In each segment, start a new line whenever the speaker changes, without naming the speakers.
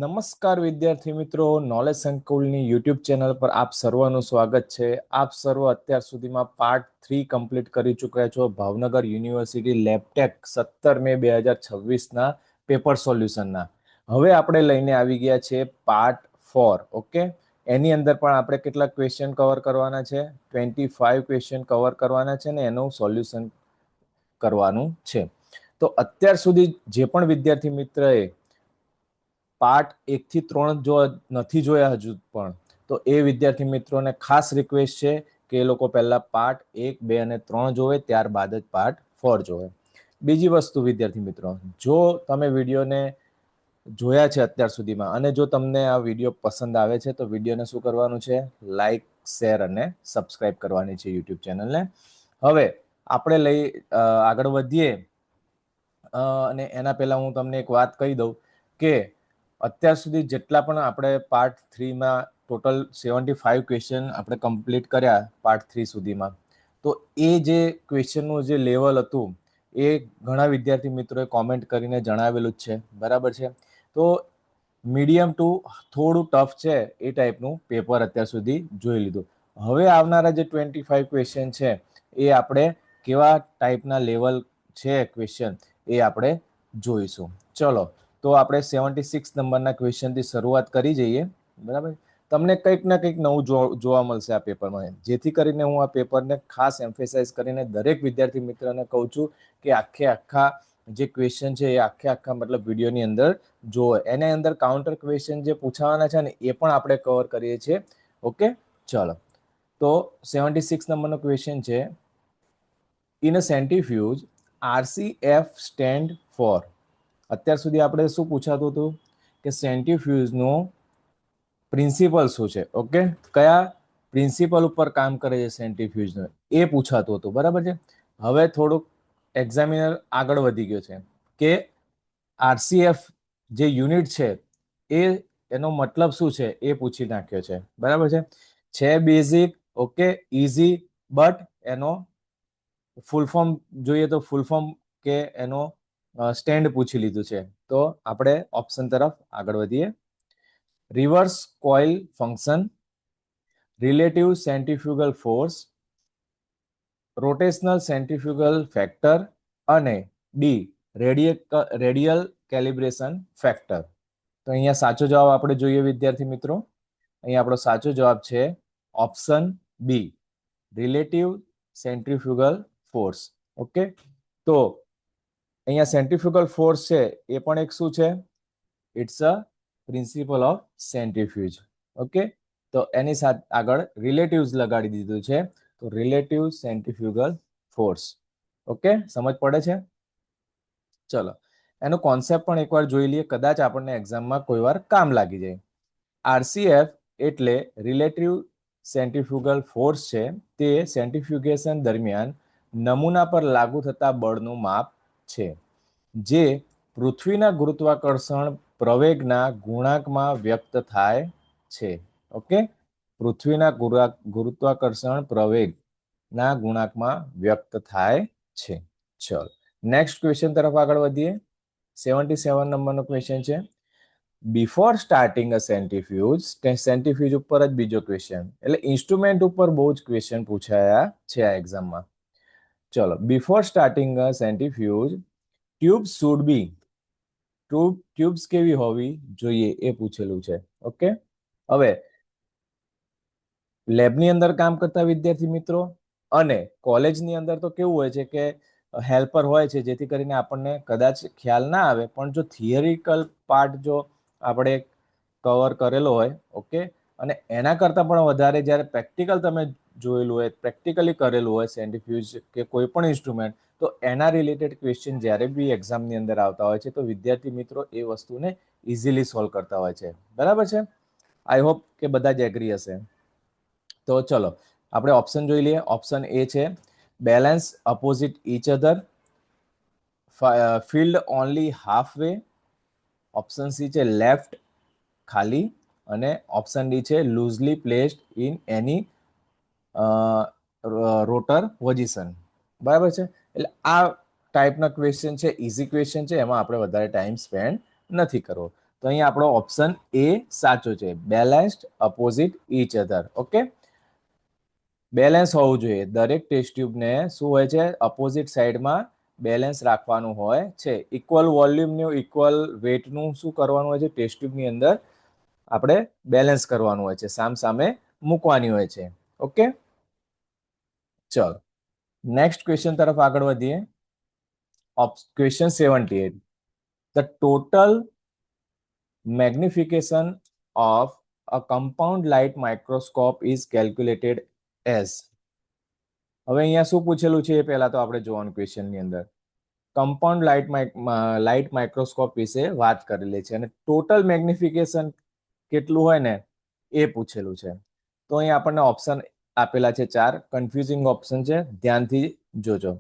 નમસ્કાર વિદ્યાર્થી મિત્રો, નોલેજ સંકુલની યુટ્યુબ ચેનલ પર આપ સર્વનું સ્વાગત છે. આપ સર્વ અત્યાર સુધીમાં પાર્ટ 3 કમ્પ્લીટ કરી ચૂક્યા છો ભાવનગર યુનિવર્સિટી લેબટેક 17 મે 2026 પેપર સોલ્યુશનના. હવે આપણે લઈને આવી ગયા છે પાર્ટ 4. ઓકે, એની અંદર પણ આપણે કેટલાક ક્વેશ્ચન કવર કરવાના છે, 25 ક્વેશ્ચન કવર કરવાના છે ને એનું સોલ્યુશન કરવાનું છે. તો અત્યાર સુધી જે પણ વિદ્યાર્થી મિત્રએ પાર્ટ 1 થી 3 જો નથી જોયા હજુ પણ, તો એ વિદ્યાર્થી મિત્રોને ખાસ રિક્વેસ્ટ છે કે એ લોકો પહેલા પાર્ટ 1, 2 અને 3 જોવે, ત્યારબાદ જ પાર્ટ 4 જોવે. બીજી વસ્તુ વિદ્યાર્થી મિત્રો, જો તમે વિડીયોને જોયા છે અત્યાર સુધીમાં અને જો તમને આ વિડીયો પસંદ આવે છે તો વિડીયોને શું કરવાનું છે? લાઈક, શેર અને સબસ્ક્રાઇબ કરવાની છે યુટ્યુબ ચેનલને. હવે આપણે આગળ વધીએ અને એના પહેલા હું તમને એક વાત કહી દઉં કે અત્યાર સુધી જેટલા પણ આપણે પાર્ટ 3માં ટોટલ 75 ક્વેશ્ચન આપણે કમ્પ્લીટ કર્યા પાર્ટ 3 સુધીમાં, તો એ જે ક્વેશ્ચનનું જે લેવલ હતું એ ઘણા વિદ્યાર્થી મિત્રોએ કોમેન્ટ કરીને જણાવેલું જ છે, બરાબર છે. તો મીડિયમ ટુ થોડું ટફ છે એ ટાઈપનું પેપર અત્યાર સુધી જોઈ લીધું. હવે આવનારા જે 25 ક્વેશ્ચન છે એ આપણે કેવા ટાઈપના લેવલ છે ક્વેશ્ચન એ આપણે જોઈશું. ચલો, તો આપણે 76 નંબરના ક્વેશ્ચનથી શરૂઆત કરી જઈએ, બરાબર. તમને કંઈક ના કંઈક નવું જોવા મળશે આ પેપરમાં, જેથી કરીને હું આ પેપરને ખાસ એમ્ફેસાઇઝ કરીને દરેક વિદ્યાર્થી મિત્રને કહું છું કે આખા જે ક્વેશ્ચન છે એ આખા મતલબ વિડીયોની અંદર જોવો. એને અંદર કાઉન્ટર ક્વેશ્ચન જે પૂછાવાના છે ને એ પણ આપણે કવર કરીએ છીએ. ઓકે, ચલો. તો 76 નંબરનો ક્વેશ્ચન છે, in a centrifuge RCF stand four. અત્યાર સુધી આપણે શું પૂછાતું હતું કે સેન્ટ્રીફ્યુજનો પ્રિન્સિપલ શું છે? ઓકે, કયા પ્રિન્સિપલ ઉપર કામ કરે છે સેન્ટ્રીફ્યુજનો, એ પૂછાતું હતું, બરાબર છે. હવે થોડુંક એક્ઝામિનર આગળ વધી ગયો છે કે RCF જે યુનિટ છે એનો મતલબ શું છે એ પૂછી નાખ્યો છે, બરાબર છે બેઝિક, ઓકે, ઇઝી, બટ એનો ફૂલ ફોર્મ જોઈએ તો ફૂલ ફોર્મ કે એનો સ્ટેન્ડ પૂછી લીધું છે. તો આપણે ઓપ્શન તરફ આગળ વધીએ. Reverse coil function, relative centrifugal force, rotational centrifugal factor અને ડી રેડિયલ કેલિબ્રેશન ફેક્ટર. તો અહીંયા સાચો જવાબ આપણે જોઈએ વિદ્યાર્થી મિત્રો. અહીંયા આપણો સાચો જવાબ છે option B, relative centrifugal force. Okay, તો અહીંયા સેન્ટ્રીફ્યુગલ ફોર્સ છે એ પણ એક શું છે? It's a principle of centrifuge. Okay, તો એની સાથે આગળ રિલેટિવ્સ લગાડી દીધું છે, તો રિલેટિવ સેન્ટ્રીફ્યુગલ ફોર્સ. ઓકે, સમજ પડે છે? ચલો, એનો કોન્સેપ્ટ પણ એકવાર જોઈ લઈએ, કદાચ આપણને એક્ઝામમાં કોઈ વાર કામ લાગી જાય. RCF એટલે રિલેટિવ સેન્ટ્રીફ્યુગલ ફોર્સ છે. તે સેન્ટ્રીફ્યુગેશન દરમિયાન નમૂના પર લાગુ થતા બળનું માપ છે, જે પૃથ્વીના ગુરુત્વાકર્ષણ પ્રવેગના ગુણાંકમાં વ્યક્ત થાય છે. ઓકે, પૃથ્વીના ગુરુત્વાકર્ષણ પ્રવેગના ગુણાંકમાં વ્યક્ત થાય છે. ચલો, નેક્સ્ટ ક્વેશ્ચન તરફ આગળ વધીએ. 77 નંબરનો ક્વેશ્ચન છે, બિફોર સ્ટાર્ટિંગ અ સેન્ટ્રીફ્યુજ ઉપર જ બીજો ક્વેશ્ચન, એટલે ઇન્સ્ટ્રુમેન્ટ ઉપર બહુ જ ક્વેશ્ચન પૂછાયા છે આ એક્ઝામમાં. ચલો, before starting a centrifuge tube should be, tubes કેવી હોવી જોઈએ એ પૂછેલું છે. ઓકે, હવે લેબની અંદર કામ કરતા વિદ્યાર્થી મિત્રો અને કોલેજની અંદર તો કેવું હોય છે કે હેલ્પર હોય છે, જેથી કરીને આપણને કદાચ ખ્યાલ ના આવે, પણ જો થિયરિકલ પાર્ટ જો આપણે કવર કરેલો હોય, ઓકે, અને એના કરતાં પણ વધારે જ્યારે પ્રેક્ટિકલ તમે જોયેલું હોય, પ્રેક્ટિકલી કરેલું હોય સેન્ટ્રીફ્યુજ કે કોઈ પણ ઇન્સ્ટ્રુમેન્ટ, તો એના રિલેટેડ ક્વેશ્ચન જ્યારે બી એક્ઝામની અંદર આવતા હોય છે તો વિદ્યાર્થી મિત્રો એ વસ્તુને ઇઝીલી સોલ્વ કરતા હોય છે, બરાબર છે. આઈ હોપ કે બધા જ એગ્રી હશે. તો ચલો આપણે ઓપ્શન જોઈ લઈએ. ઓપ્શન એ છે balance opposite each other, field only half way, option C છે લેફ્ટ ખાલી, અને ઓપ્શન ડી છે loosely placed in any rotor position. બરાબર છે, એટલે આ ટાઈપના ક્વેશ્ચન છે, ઇઝી ક્વેશ્ચન છે, એમાં આપણે વધારે ટાઈમ સ્પેન્ડ નથી કરવો. તો અહીંયા આપણો ઓપ્શન એ સાચો છે, balanced opposite each other. Okay, balance હોવું જોઈએ. દરેક ટેસ્ટ ટ્યુબને શું હોય છે, અપોઝિટ સાઈડમાં બેલેન્સ રાખવાનું હોય છે. ઇક્વલ વોલ્યુમનું ઇક્વલ વેટનું શું કરવાનું હોય છે, ટેસ્ટ ટ્યુબની અંદર આપણે બેલેન્સ કરવાનું હોય છે, સામ સામે મૂકવાની હોય છે. ઓકે, ચલો નેક્સ્ટ ક્વેશ્ચન તરફ આગળ વધીએ. Question 78. The total magnification of a compound light microscope is calculated as. હવે અહીંયા શું પૂછેલું છે એ પહેલા તો આપણે જોવાનું ક્વેશ્ચનની અંદર કમ્પાઉન્ડ લાઇટ માઇક્રોસ્કોપ વિશે વાત કરેલી છે અને ટોટલ મેગ્નિફિકેશન કેટલું હોય ને એ પૂછેલું છે. તો અહીં આપણને ઓપ્શન આપેલા છે 4. કન્ફ્યુઝિંગ ઓપ્શન છે, ધ્યાનથી જોજો.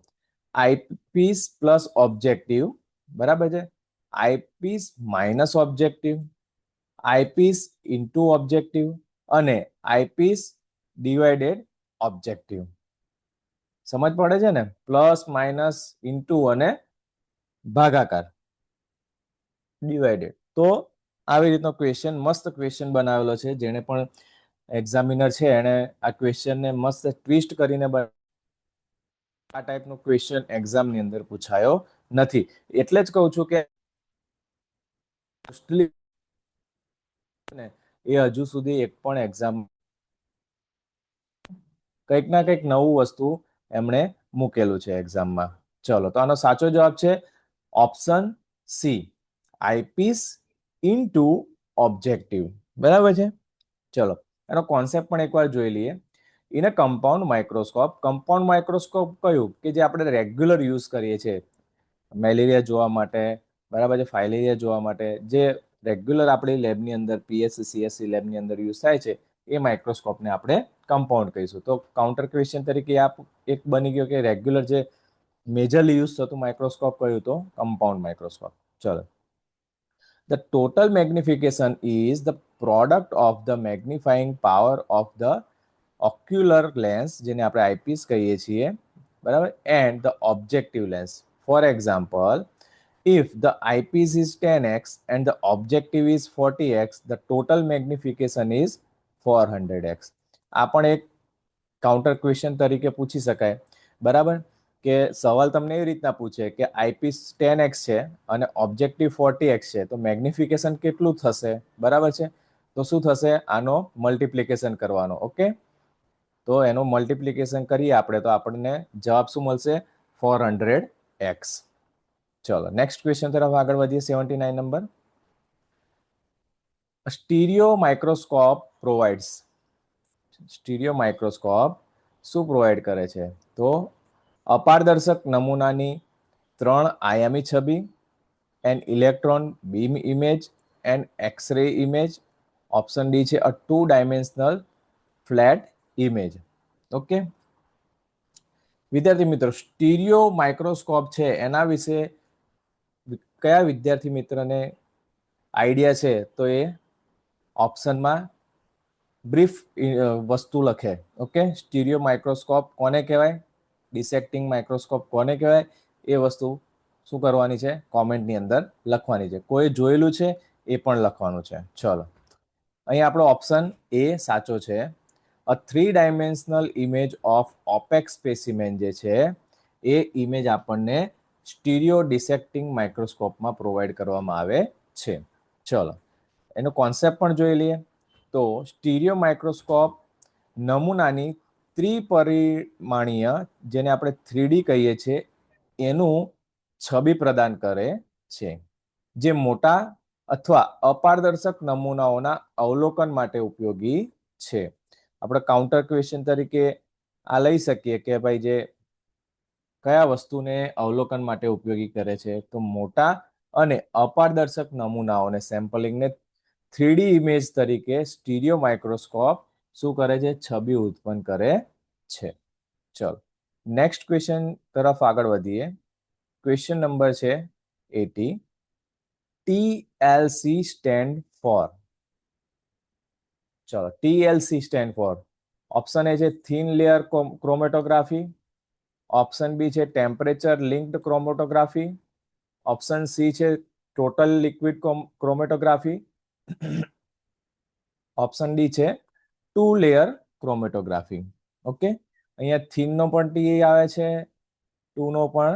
આઈપીસ પ્લસ ઓબ્જેક્ટિવ, બરાબર છે, eyepiece minus objective, eyepiece into objective અને આઈપીસ ડિવાઇડેડ ઓબ્જેક્ટિવ. સમજ પડે છે ને? પ્લસ માઇનસ ઇન્ટુ અને ભાગાકાર ડિવાઇડેડ. તો આવી રીતનો ક્વેશ્ચન, મસ્ત ક્વેશ્ચન બનાવેલો છે. જેને પણ એક્ઝામિનર છે એને આ ક્વેશ્ચનને મસ્ત ટ્વિસ્ટ કરીને આ ટાઈપનો ક્વેશ્ચન એક્ઝામની અંદર પૂછાયો નથી. એટલે જ કહું છું કે એ હજુ સુધી એક પણ એક્ઝામ કંઈક ના કંઈક નવું વસ્તુ એમણે મૂકેલું છે એક્ઝામમાં. ચલો, તો આનો સાચો જવાબ છે option C, eyepiece into objective. બરાબર છે. ચલો, એનો કોન્સેપ્ટ પણ એકવાર જોઈ લઈએ. In a compound microscope, compound microscope કયું કે જે આપણે રેગ્યુલર યુઝ કરીએ છીએ મેલેરિયા જોવા માટે, બરાબર છે, ફાઇલેરિયા જોવા માટે, જે રેગ્યુલર આપણી લેબની અંદર પીએસસી સીએસસી લેબની અંદર યુઝ થાય છે એ માઇક્રોસ્કોપને આપણે કમ્પાઉન્ડ કહીશું. તો કાઉન્ટર ક્વેશ્ચન તરીકે આ એક બની ગયો કે રેગ્યુલર જે મેજરલી યુઝ થતું માઇક્રોસ્કોપ કયું, તો કમ્પાઉન્ડ માઇક્રોસ્કોપ. ચલો, the total magnification is the product of the magnifying power of the ocular lens, જેને આપણે આઈપીસ કહીએ છીએ, બરાબર, and the objective lens. For example, if the eyepiece is 10x and the objective is 40x, the total magnification is 400x. આ પણ એક counter question તરીકે પૂછી શકાય. બરાબર, કે સવાલ તમને એવી રીતના પૂછે કે આઈપીસ 10x છે અને ઓબ્જેક્ટિવ 40x છે, તો મેગ્નિફિકેશન કેટલું થશે? બરાબર છે, તો શું થશે? આનો મલ્ટિપ્લિકેશન કરવાનો. ઓકે, તો એનો મલ્ટિપ્લિકેશન કરીએ આપણે તો આપણને જવાબ શું મળશે? 400x. ચલો, નેક્સ્ટ ક્વેશ્ચન તરફ આગળ વધીએ. 79 number. Stereo microscope provides. Stereo microscope શું પ્રોવાઈડ કરે છે? તો અપારદર્શક નમૂનાની 3 આયામી છબી, an electron beam image and X-ray image. Option D છે a 2 dimensional flat image. Okay વિદ્યાર્થી મિત્રો, સ્ટીરિયો માઇક્રોસ્કોપ છે એના વિશે કયા વિદ્યાર્થી મિત્રને આઈડિયા છે? તો એ ઓપ્શનમાં બ્રીફ વસ્તુ લખે. ઓકે, સ્ટીરિયો માઇક્રોસ્કોપ કોને કહેવાય, ડિસેક્ટિંગ માઇક્રોસ્કોપ કોને કહેવાય, એ વસ્તુ શું કરવાની છે? કોમેન્ટની અંદર લખવાની છે. કોઈ જોયેલું છે એ પણ લખવાનું છે. ચલો, અહીં આપણો ઓપ્શન એ સાચો છે. A 3 dimensional image of opaque specimen જે છે એ ઇમેજ આપણને સ્ટીરિયો ડિસેક્ટિંગ માઇક્રોસ્કોપમાં પ્રોવાઈડ કરવામાં આવે છે. ચલો, એનો કોન્સેપ્ટ પણ જોઈ લઈએ. તો સ્ટીરિયો માઇક્રોસ્કોપ નમૂનાની ત્રિપરિમાણીય, જેને આપણે 3D કહીએ છીએ, એનું છબી પ્રદાન કરે છે, જે મોટા અથવા અપારદર્શક નમૂનાઓના અવલોકન માટે ઉપયોગી છે. આપણે કાઉન્ટર ક્વેશ્ચન તરીકે આ લઈ શકીએ કે ભાઈ જે કયા વસ્તુને અવલોકન માટે ઉપયોગી કરે છે? તો મોટા અને અપારદર્શક નમૂનાઓને સેમ્પલિંગને 3D ઇમેજ તરીકે સ્ટીરિયો માઇક્રોસ્કોપ શું કરે છે? છબી ઉત્પન્ન કરે છે. ચલો, નેક્સ્ટ ક્વેશ્ચન તરફ આગળ વધીએ. ક્વેશ્ચન નંબર છે 80. TLC stand for. ચલો, TLC stand for. Option A છે thin layer chromatography, option B છે temperature linked chromatography, option C છે total liquid chromatography. Option D છે 2 લેયર ક્રોમેટોગ્રાફી. ઓકે, અહીંયા થીન નો પણ ટી આવે છે, 2 નો પણ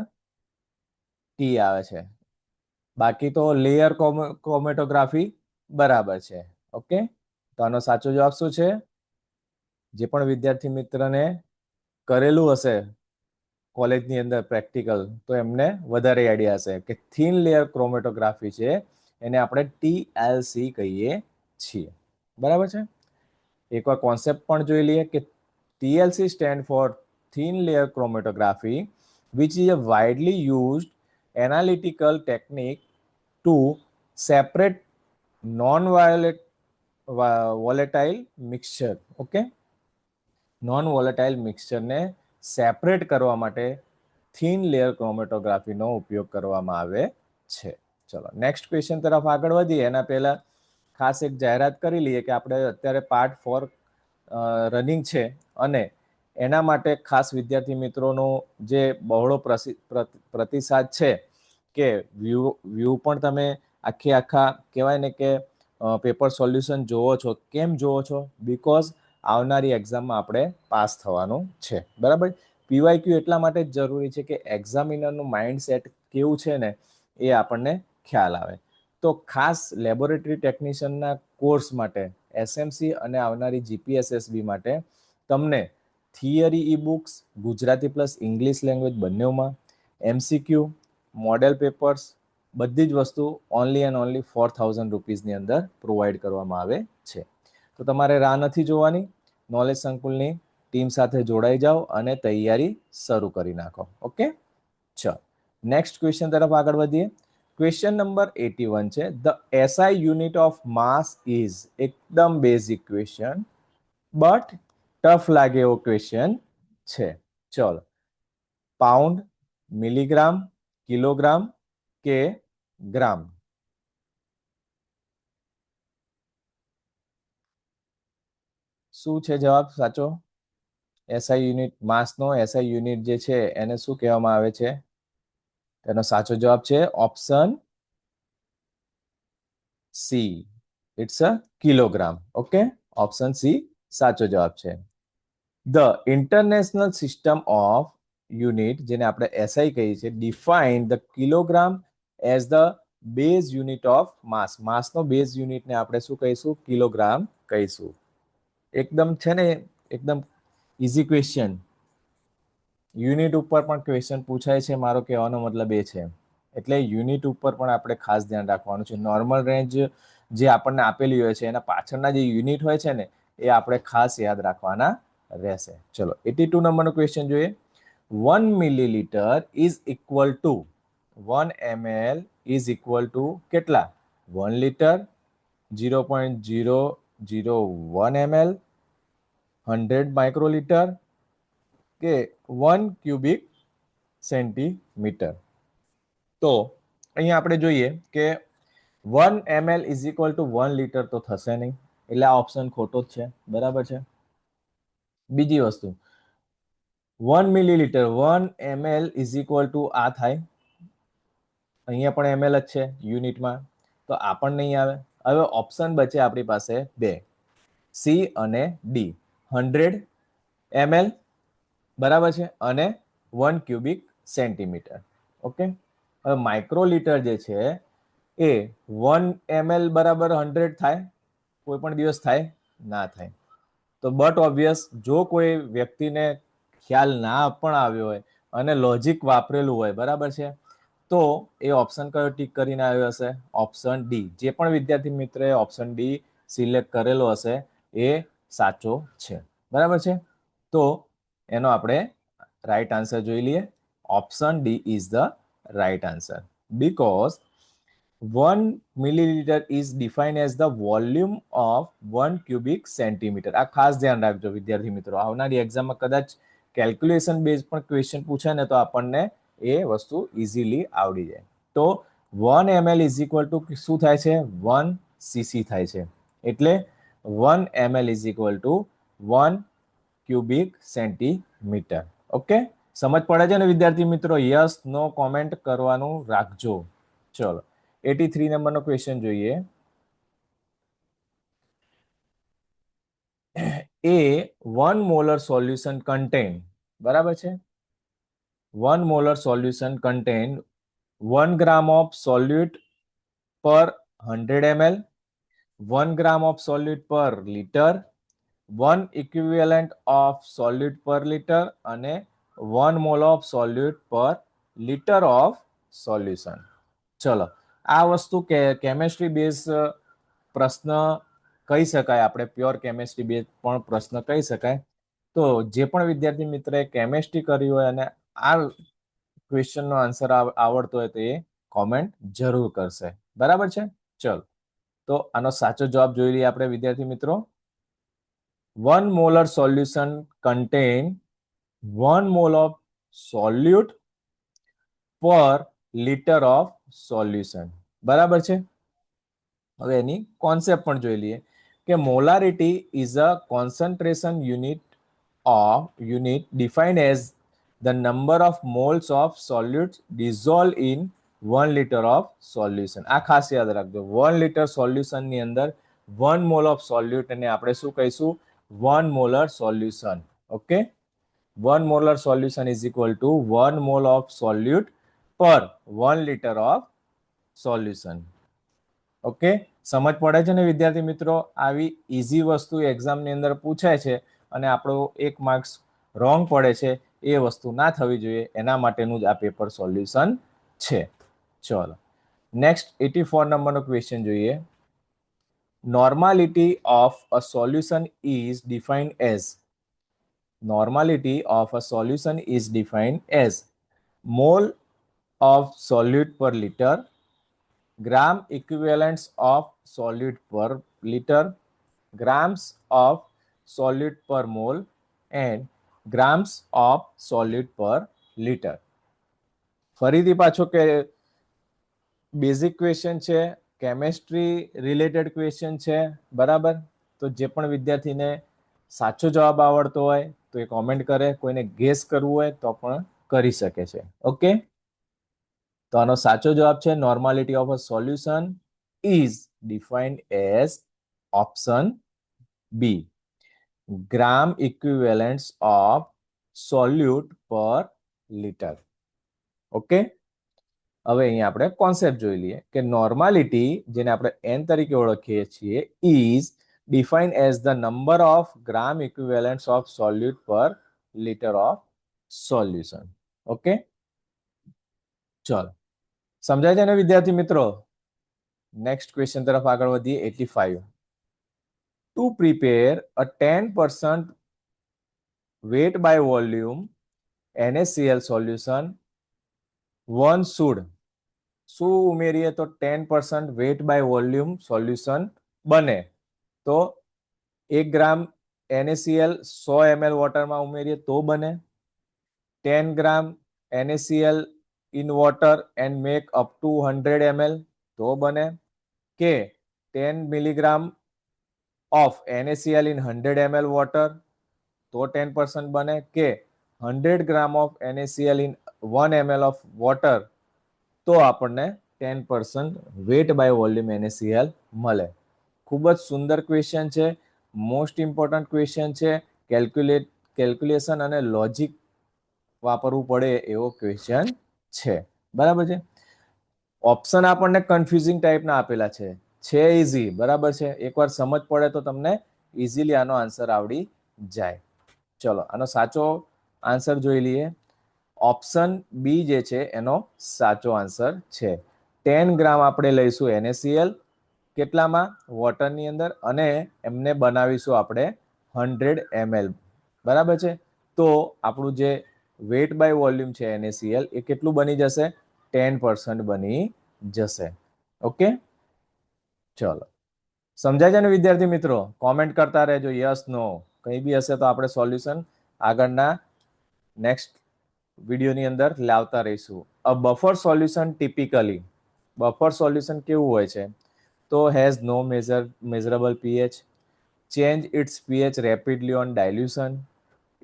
ટી આવે છે. બાકી તો લેયર ક્રોમેટોગ્રાફી બરાબર છે. ઓકે, તો આનો સાચો જવાબ શું છે? જે પણ વિદ્યાર્થી મિત્રને કરેલું હશે કોલેજની અંદર પ્રેક્ટિકલ, તો એમને વધારે આઈડિયા હશે કે થિન લેયર ક્રોમેટોગ્રાફી છે એને આપણે TLC કહીએ છીએ. બરાબર છે. એકવાર કોન્સેપ્ટ પણ જોઈ લઈએ કે TLC stand four thin layer chromatography, which is a widely used analytical technique to separate non-volatile mixture. Okay, non volatile મિક્સચરને સેપરેટ કરવા માટે થિન લેયર ક્રોમેટોગ્રાફીનો ઉપયોગ કરવામાં આવે છે. ચલો નેક્સ્ટ ક્વેશ્ચન તરફ આગળ વધીએ એના પહેલા ખાસ એક જાહેરાત કરી લઈએ કે આપણે અત્યારે પાર્ટ 4 રનિંગ છે અને એના માટે ખાસ વિદ્યાર્થી મિત્રોનો જે બહોળો પ્રતિસાદ છે કે વ્યૂ પણ તમે આખા કહેવાય ને કે પેપર સોલ્યુશન જોવો છો. કેમ જોવો છો? બીકોઝ આવનારી એક્ઝામમાં આપણે પાસ થવાનું છે. બરાબર. પીવાયક્યુ એટલા માટે જ જરૂરી છે કે એક્ઝામિનરનું માઇન્ડસેટ કેવું છે ને એ આપણને ખ્યાલ આવે. તો ખાસ લેબોરેટરી ટેકનિશિયનના કોર્સ માટે એસએમસી અને આવનારી જીપીએસએસબી માટે તમને theory e books Gujarati plus English language બંનેમાં, એમસીક્યુ, મોડેલ પેપર્સ, બધી જ વસ્તુ ઓનલી એન્ડ ઓનલી 4000 રૂપીઝની અંદર પ્રોવાઈડ કરવામાં આવે છે. તો તમારે રાહ નથી જોવાની, નોલેજ સંકુલની ટીમ સાથે જોડાઈ જાઓ અને તૈયારી શરૂ કરી નાખો. ઓકે, ચલો નેક્સ્ટ ક્વેશ્ચન તરફ આગળ વધીએ. ક્વેશ્ચન નંબર 81 છે the SI unit of mass is. એકદમ બેઝિક ક્વેશ્ચન બટ ટફ લાગે એવો ક્વેશ્ચન છે. ચલો, પાઉન્ડ, મિલીગ્રામ, કિલોગ્રામ કે ગ્રામ? શું છે જવાબ સાચો? એસઆઈ યુનિટ, માસનો એસઆઈ યુનિટ જે છે એને શું કહેવામાં આવે છે? તેનો સાચો જવાબ છે option C, it's a kilogram. Okay, option C સાચો જવાબ છે. The international system of unit, જેને આપણે એસઆઈ કહીએ છીએ, define the kilogram as the base unit of mass. માસનો બેઝ યુનિટને આપણે શું કહીશું? કિલોગ્રામ કહીશું. એકદમ છે ને એકદમ ઇઝી ક્વેશ્ચન. યુનિટ ઉપર પણ ક્વેશ્ચન પૂછાય છે, મારો કહેવાનો મતલબ એ છે. એટલે યુનિટ ઉપર પણ આપણે ખાસ ધ્યાન રાખવાનું છે. નોર્મલ રેન્જ જે આપણને આપેલી હોય છે એના પાછળના જે યુનિટ હોય છે ને એ આપણે ખાસ યાદ રાખવાના રહેશે. ચલો 82 નંબરનો ક્વેશ્ચન જોઈએ. 1 millilitre is equal to 1 ml is equal to કેટલા? 1 લીટર, 0.001 ml, 100 માઇક્રોલીટર કે 1 ક્યુબિક સેન્ટીમીટર? તો અહીંયા આપણે જોઈએ કે 1 ml is equal to 1 litre તો થશે નહીં, એટલે આ ઓપ્શન ખોટો જ છે. બરાબર છે. બીજી વસ્તુ, 1 millilitre 1 ml is equal to આ થાય, અહીંયા પણ ml જ છે યુનિટમાં, તો આ પણ નહીં આવે. હવે ઓપ્શન બચે આપણી પાસે બે, સી અને ડી. 100 ml બરાબર છે અને 1 ક્યુબિક સેન્ટીમીટર. ઓકે, હવે માઇક્રોલીટર જે છે એ 1 ml બરાબર 100 થાય? કોઈ પણ દિવસ થાય? ના થાય. તો બટ ઓબ્વિયસ, જો કોઈ વ્યક્તિને ખ્યાલ ના પણ આવ્યો હોય અને લોજિક વાપરેલું હોય, બરાબર છે, તો એ ઓપ્શન કયો ટીક કરીને આવ્યો હશે? Option D. જે પણ વિદ્યાર્થી મિત્રએ ઓપ્શન ડી સિલેક્ટ કરેલો હશે એ સાચો છે. બરાબર છે. તો એનો આપણે રાઈટ આન્સર જોઈ લઈએ. Option D is the right answer, because 1 milliliter is defined as the volume of 1 cubic centimeter. આ ખાસ ધ્યાન રાખજો વિદ્યાર્થી મિત્રો. આવનારી એક્ઝામમાં કદાચ કેલ્ક્યુલેશન બેઝ પણ ક્વેશ્ચન પૂછે ને તો આપણને એ વસ્તુ ઇઝીલી આવડી જાય. તો 1 ml ઇઝ ઇક્વલ ટુ શું થાય છે? 1 cc થાય છે. એટલે 1 ml is equal to 1 cubic centimetre. Okay, સમજ પડે છે ને વિદ્યાર્થી મિત્રો? યસ નો કોમેન્ટ કરવાનું રાખજો. ચલો 83 નંબરનો ક્વેશ્ચન જોઈએ. A 1 molar solution contain, બરાબર છે, 1 molar solution contain 1 gram of solute per 100 ml, 1 gram of solute per liter, 1 equivalent of solute per liter અને 1 mole of solute per liter of solution. ચલો, આ વસ્તુ કેમેસ્ટ્રી બેઝ પ્રશ્ન કહી શકાય, આપણે પ્યોર કેમેસ્ટ્રી બેઝ પણ પ્રશ્ન કહી શકાય. તો જે પણ વિદ્યાર્થી મિત્રએ કેમેસ્ટ્રી કરી હોય અને આ ક્વેશ્ચનનો આન્સર આવડતો હોય તો એ કોમેન્ટ જરૂર કરશે. બરાબર છે. ચલો, તો આનો સાચો જવાબ જોઈ લઈએ આપણે વિદ્યાર્થી મિત્રો. 1 molar solution contain 1 mole of solute per liter of solution. બરાબર છે. હવે એની કોન્સેપ્ટ પણ જોઈ લઈએ કે molarity is a concentration unit defined as the number of moles of solute dissolved in 1 liter of solution. આ ખાસ યાદ રાખજો, 1 liter solution ની અંદર 1 mole of solute ને આપણે શું કહીશું? 1 molar solution. Okay, 1 molar solution is equal to 1 mole of solute per 1 liter of solution. Okay, સમજ પડે છે ને વિદ્યાર્થી મિત્રો? આવી ઈઝી વસ્તુ એક્ઝામની અંદર પૂછાય છે અને આપણો 1 માર્ક્સ રોંગ પડે છે, એ વસ્તુ ના થવી જોઈએ, એના માટેનું જ આ પેપર સોલ્યુશન છે. ચલો, નેક્સ્ટ 84 નંબરનો ક્વેશ્ચન જોઈએ. Normality of a solution is defined as, normality of a solution is defined as mole of solute per liter, gram equivalents of solute per liter, grams of solute per mole and grams of solute per liter. ફરીથી પાછો કે basic question છે, chemistry related question છે. બરાબર, તો જે પણ વિદ્યાર્થીને સાચો જવાબ આવડતો હોય તો એ કોમેન્ટ કરે, કોઈને ગેસ કરવું હોય તો પણ કરી શકે છે. ઓકે, તો આનો સાચો જવાબ છે normality of a solution is defined as option B, gram equivalents of solute per litre. Okay, હવે અહીંયા આપણે કોન્સેપ્ટ જોઈ લઈએ કે નોર્માલિટી, જેને આપણે n તરીકે ઓળખીએ છીએ, is defined as the number of gram equivalents of solute per liter of solution. Okay, ચલો, સમજાય છે ને વિદ્યાર્થી મિત્રો? નેક્સ્ટ ક્વેશ્ચન તરફ આગળ વધીએ. 85. To prepare a 10% weight by volume NaCl solution, one should શું ઉમેરીએ તો 10% weight by volume solution બને? તો 1 ગ્રામ NaCl 100 ml વોટરમાં ઉમેરીએ તો બને. 10 ગ્રામ NaCl in water and make up to 100 ml તો બને. કે 10 milligram of NaCl in 100 ml water તો 10% બને. કે 100 gram of NaCl in 1 ml of water તો આપણને 10% weight by volume NaCl મળે. ખૂબ જ સુંદર ક્વેશ્ચન છે, મોસ્ટ ઇમ્પોર્ટન્ટ ક્વેશ્ચન છે, કેલ્ક્યુલેશન અને લોજિક વાપરવું પડે એવો ક્વેશ્ચન છે. બરાબર છે. ઓપ્શન આપણને કન્ફ્યુઝિંગ ટાઈપના આપેલા છે ઇઝી. બરાબર છે, એકવાર સમજ પડે તો તમને ઇઝીલી આનો આન્સર આવડી જાય. ચલો, આનો સાચો આન્સર જોઈ લઈએ. ઓપ્શન બી જે છે એનો સાચો આન્સર છે. 10 ગ્રામ આપણે લઈશું NaCl કેટલામાં? વોટરની અંદર, અને એમને બનાવીશું આપણે 100 ml. બરાબર છે, તો આપણું જે વેટ બાય વોલ્યુમ છે NaCl એ કેટલું બની જશે? 10% બની જશે. ઓકે, ચલો, સમજાય છે ને વિદ્યાર્થી મિત્રો? કોમેન્ટ કરતા રહેજો, યસ નો, કંઈ બી હશે તો આપણે સોલ્યુશન આગળના નેક્સ્ટ વિડીયોની અંદર લાવતા રહીશું. A buffer solution typically, buffer solution કેવું હોય છે? તો has no measurable pH, change its pH rapidly on dilution,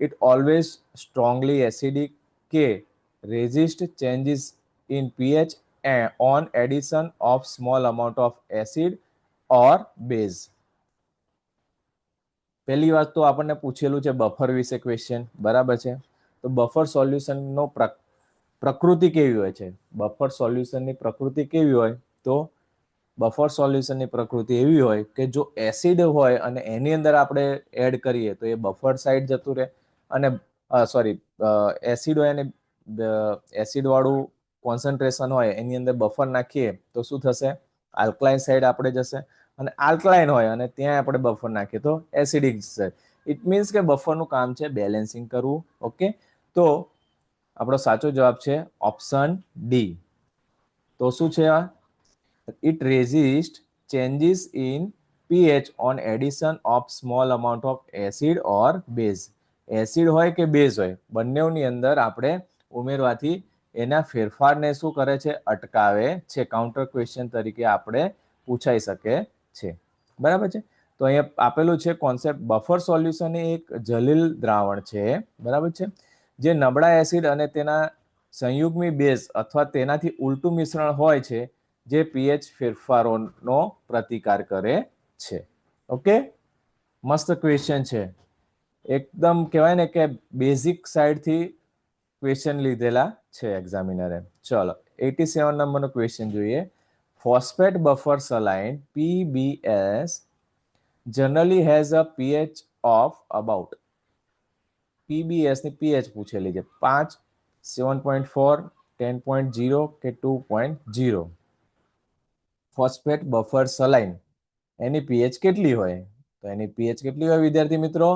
it always strongly acidic, કે resist changes in pH on addition of small amount of acid or base. પહેલી વાત તો આપણને પૂછેલું છે બફર વિશે ક્વેશ્ચન, બરાબર છે? તો બફર સોલ્યુશનનો પ્રકૃતિ કેવી હોય છે? બફર સોલ્યુશનની પ્રકૃતિ કેવી હોય? તો બફર સોલ્યુશનની પ્રકૃતિ એવી હોય કે જો એસિડ હોય અને એની અંદર આપણે એડ કરીએ તો એ બફર સાઈડ જતું રહે, અને એસિડ હોય અને એસિડ વાળું કોન્સન્ટ્રેશન હોય એની અંદર બફર નાખીએ તો શું થશે? આલ્કલાઇન સાઈડ આપણે જશે, અને આલ્કલાઇન હોય અને ત્યાં આપણે બફર નાખીએ તો એસિડિક જશે. ઇટ મીન્સ કે બફરનું કામ છે બેલેન્સિંગ કરવું. ઓકે, તો આપણો સાચો જવાબ છે ઓપ્શન ડી. તો શું છે આ? It resists changes in pH on addition of small amount of acid or base. Acid હોય કે બેઝ હોય, બંનેની અંદર આપણે ઉમેરવાથી એના ફેરફારને શું કરે છે? અટકાવે છે. કાઉન્ટર ક્વેશ્ચન તરીકે આપણે પૂછાઈ શકે છે, બરાબર છે? તો અહીંયા આપેલું છે કોન્સેપ્ટ. બફર સોલ્યુશન એ એક જલીલ દ્રાવણ છે, બરાબર છે, જે નબળા એસિડ અને તેના સંયુગ્મી બેઝ અથવા તેનાથી ઉલટું મિશ્રણ હોય છે, જે પીએચ ફેરફારોનો પ્રતિકાર કરે છે. ઓકે, મસ્ત ક્વેશ્ચન છે. એકદમ કહેવાય ને કે બેઝિક સાઈડથી ક્વેશ્ચન લીધેલા છે એક્ઝામિનરે. ચલો 87 નંબરનો ક્વેશ્ચન જોઈએ. Phosphate buffer saline PBS generally has a pH of about, PBS ની pH પૂછેલી છે 5, 7.4, 10.0 કે 2.0. ફોસ્ફેટ બફર સલાઇન એની પીએચ કેટલી હોય? તો એની પીએચ કેટલી હોય વિદ્યાર્થી મિત્રો?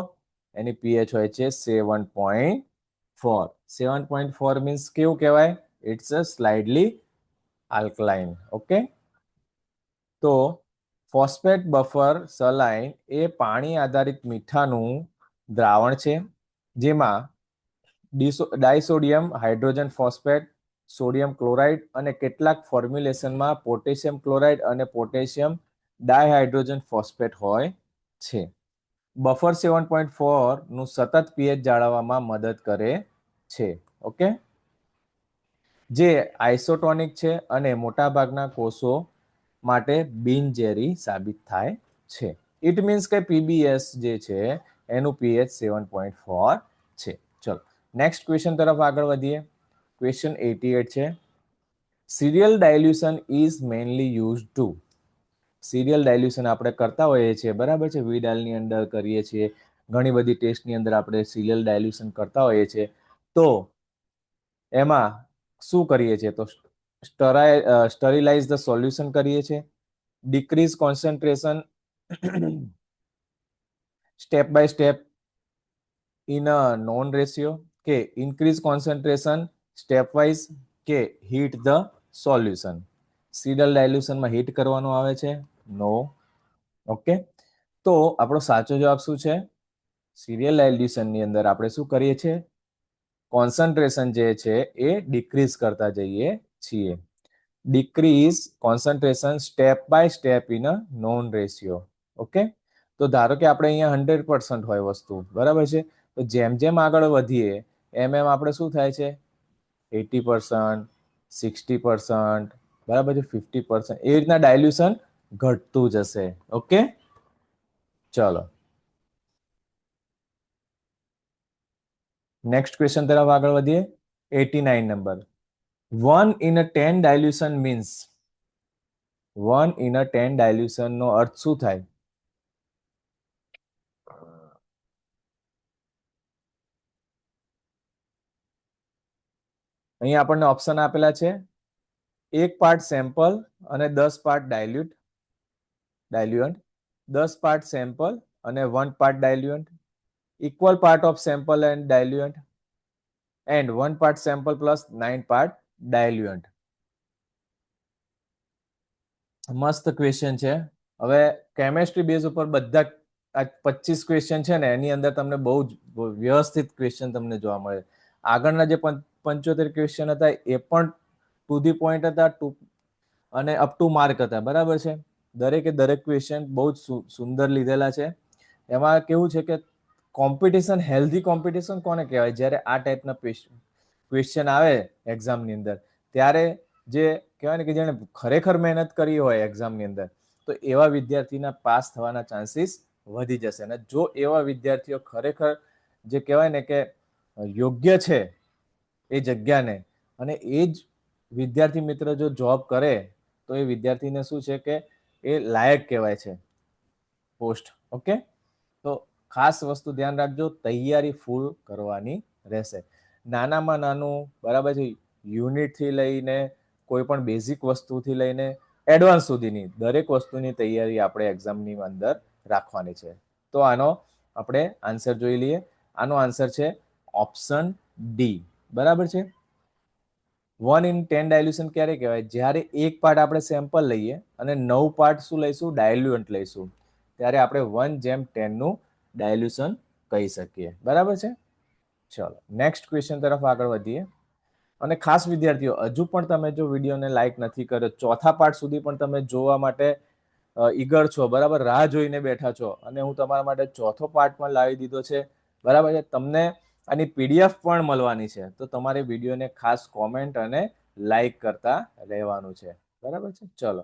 એની પીએચ હોય છે 7.4. 7.4 મીન્સ કેવું કહેવાય? It's a slightly alkaline. Okay, તો ફોસ્ફેટ બફર સલાઇન એ પાણી આધારિત મીઠાનું દ્રાવણ છે, જેમાં disodium hydrogen phosphate, sodium chloride અને કેટલાક ફોર્મ્યુલેશનમાં પોટેશિયમ ક્લોરાઇડ અને પોટેશિયમ ડાયહાઇડ્રોજન ફોસ્ફેટ હોય છે. બફર 7.4 નું સતત પીએચ જાળવવામાં મદદ કરે છે. ઓકે, જે આઇસોટોનિક છે અને મોટાભાગના કોષો માટે બિનઝેરી સાબિત થાય છે. ઇટ મીન્સ કે પીબીએસ જે છે એનું પીએચ 7.4 છે. ચલો નેક્સ્ટ ક્વેશ્ચન તરફ આગળ વધીએ. ક્વેશ્ચન 88 છે. Serial ડાયલ્યુશન is mainly used to. Serial ડાયલ્યુશન આપણે કરતા હોઈએ છીએ, બરાબર છે? વિડાલની અંદર કરીએ છીએ, ઘણી બધી ટેસ્ટની અંદર આપણે સિરિયલ ડાયલ્યુશન કરતા હોઈએ છીએ. તો એમાં શું કરીએ છીએ? તો સ્ટરીલાઇઝ ધ સોલ્યુશન કરીએ છીએ, decrease concentration step by step in a known ratio, કે ઇન્ક્રીઝ કોન્સન્ટ્રેશન સ્ટેપ વાઇઝ, કે હીટ ધ સોલ્યુશન. સિરિયલ ડાયલ્યુશનમાં હીટ કરવાનું આવે છે? નો. ઓકે, તો આપણો સાચો જવાબ શું છે? સિરિયલ ડાયલ્યુશનની અંદર આપણે શું કરીએ છીએ? કોન્સન્ટ્રેશન જે છે એ ડિક્રીઝ કરતા જઈએ છીએ. Decrease concentration step by step in a known ratio. Okay, તો ધારો કે આપણે અહીંયા 100% હોય વસ્તુ, બરાબર છે? તો જેમ જેમ આગળ વધીએ એમ એમ આપણે શું થાય છે? 80%, 60%, બરાબર છે, 50%, એ રીતના ડાયલ્યુશન ઘટતું જશે. ઓકે, ચલો નેક્સ્ટ ક્વેશ્ચન તરફ આગળ વધીએ. 89 number. 1 in a 10 dilution means, 1 in a 10 dilution નો અર્થ શું થાય? અહીં આપણને ઓપ્શન આપેલા છે. 1 પાર્ટ સેમ્પલ અને 10 પાર્ટ ડાયલ્યુન્ટ, 10 પાર્ટ સેમ્પલ અને 1 part ડાયલ્યુન્ટ, equal part of sample and diluent, and 1 part sample plus 9 part diluent. મસ્ત ક્વેશ્ચન છે. હવે કેમેસ્ટ્રી બેઝ ઉપર બધા 25 ક્વેશ્ચન છે ને એની અંદર તમને બહુ જ વ્યવસ્થિત ક્વેશ્ચન તમને જોવા મળે. આગળના જે 75 ક્વેશ્ચન હતા એ પણ ટુ ધી પોઈન્ટ હતા, અને અપ ટુ માર્ક હતા, બરાબર છે? દરેકે દરેક ક્વેશ્ચન બહુ જ સુંદર લીધેલા છે. એમાં કેવું છે કે કોમ્પિટિશન, હેલ્ધી કોમ્પિટિશન કોને કહેવાય? જ્યારે આ ટાઈપના ક્વેશ્ચન આવે એક્ઝામની અંદર ત્યારે જે કહેવાય ને કે જેને ખરેખર મહેનત કરી હોય એક્ઝામની અંદર, તો એવા વિદ્યાર્થીના પાસ થવાના ચાન્સીસ વધી જશે. અને જો એવા વિદ્યાર્થીઓ ખરેખર જે કહેવાય ને કે યોગ્ય છે એ જગ્યાને, અને એ જ વિદ્યાર્થી મિત્ર જો જોબ કરે તો એ વિદ્યાર્થીને શું છે કે એ લાયક કહેવાય છે પોસ્ટ. ઓકે, તો ખાસ વસ્તુ ધ્યાન રાખજો, તૈયારી ફૂલ કરવાની રહેશે. નાનામાં નાનું, બરાબર છે, યુનિટથી લઈને કોઈ પણ બેઝિક વસ્તુથી લઈને એડવાન્સ સુધીની દરેક વસ્તુની તૈયારી આપણે એક્ઝામની અંદર રાખવાની છે. તો આનો આપણે આન્સર જોઈ લઈએ. આનો આન્સર છે ઓપ્શન ડી. બરાબર છે. 1:10 ડાયલ્યુશન ક્યારે કહેવાય? જ્યારે એક પાર્ટ આપણે સેમ્પલ લઈએ અને 9 પાર્ટ શું લઈશું? ડાયલ્યુઅન્ટ લઈશું, ત્યારે આપણે 1:10 નું ડાયલ્યુશન કહી શકીએ. બરાબર છે. ચલો નેક્સ્ટ ક્વેશ્ચન તરફ આગળ વધીએ. અને ખાસ વિદ્યાર્થીઓ, હજુ પણ તમે જો વિડીયોને લાઈક નથી કર્યો, ચોથા પાર્ટ સુધી પણ તમે જોવા માટે ઈગર છો, બરાબર, રાહ જોઈને બેઠા છો, અને હું તમારા માટે ચોથો પાર્ટ પણ લાવી દીધો છે. બરાબર છે. તમને આની પીડીએફ પણ મળવાની છે, તો તમારે વિડીયોને ખાસ કોમેન્ટ અને લાઈક કરતા રહેવાનું છે. બરાબર છે. ચલો